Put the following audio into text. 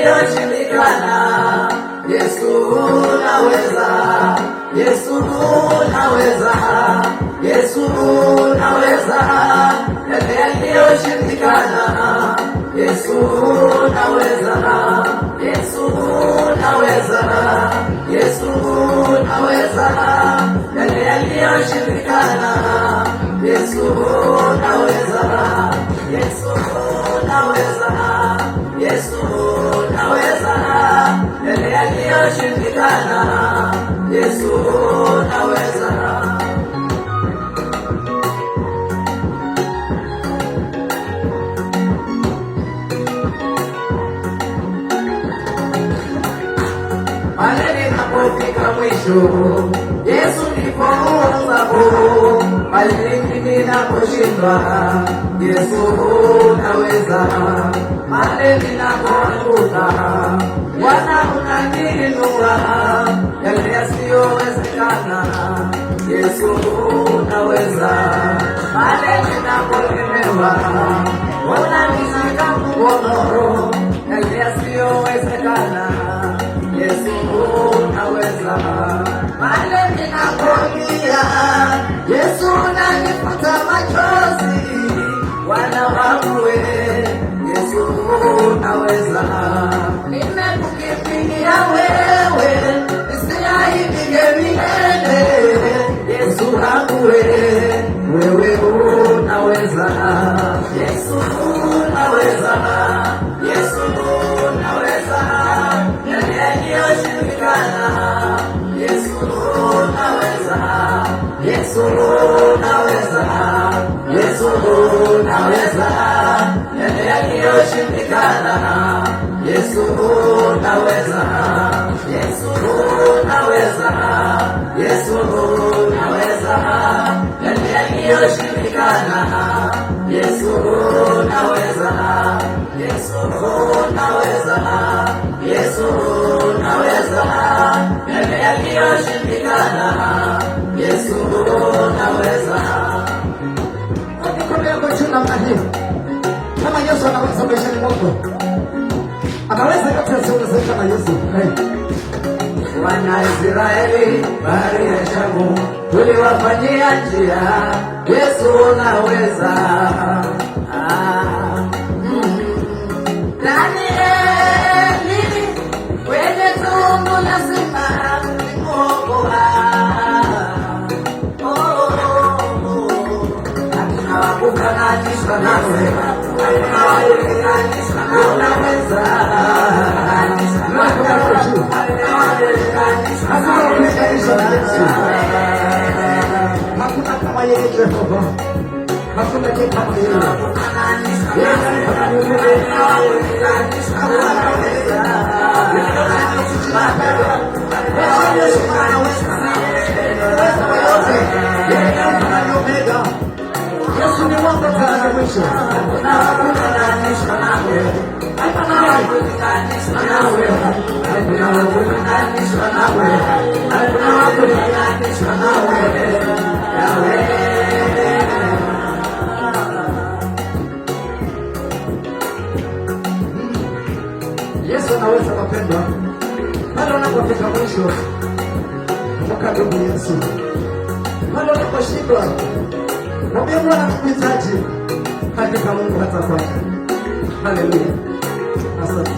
yaliyoshindikana. Yesu unaweza, Yesu unaweza, Yesu unaweza, yale yaliyoshindikana. Yesu unaweza, Yesu unaweza, Yesu unaweza, yale yaliyoshindikana. Yesu unaweza, Yesu unaweza, Yesu unaweza, yale yaliyoshindikana. Yesu unaweza. Pale ninapofika mwisho, Yesu ndipo uanzapo. Pale ninaposhindwa, Yesu unaweza. Pale ninapoanguka, Bwana unaniinua. Yale yasiyowezekana, Yesu unaweza. Pale ninapolemewa, unanishika mkono. Yale yasiyowezekana, Yesu unaweza. Pale ninapolia, Yesu unanifuta machozi. Bwana wangu Yesu unaweza. Nimekukimbilia wewe, nisiaibike milele. Yesu wangu wewe unaweza. Yesu unaweza, Yesu unaweza, yale yaliyoshindikana. Yesu unaweza, Yesu unaweza, Yesu unaweza, yale yaliyoshindikana. Yesu unaweza, Yesu unaweza, Yesu unaweza, yale yaliyoshindikana. Yesu unaweza, Yesu unaweza, Yesu unaweza, yale yaliyoshindikana. Yesu unaweza. Nikomea kwa jina la Mungu. Kama Yesu anaweza maishani mwako, anaweza yote yasiyowezekana kama Yesu. Wana Israeli bahari ya Shamu uliwafanyia njia. Yesu unaweza. Danieli kwenye tumbo la simba ulimwokoa. Hakuna wa kufananishwa nawe, hakuna wa kulinganishwa nawe. Unaweza. Hakuna kama yeye Jehova. Hakuna kama yeye. Yesu ni wangu tangu mwisho. Hakuna kulinganishwa nawe. Hakuna kulinganishwa nawe. Hakuna kulinganishwa nawe. Hakuna kulinganishwa nawe. Yahweh. Yesu anaweza wapendwa. Pale unapofika mwisho, mkaribu Yesu. Pale unaposhindwa, mwambie Bwana nakuhitaji. Hakika Mungu hatafanya. Haleluya. Asante.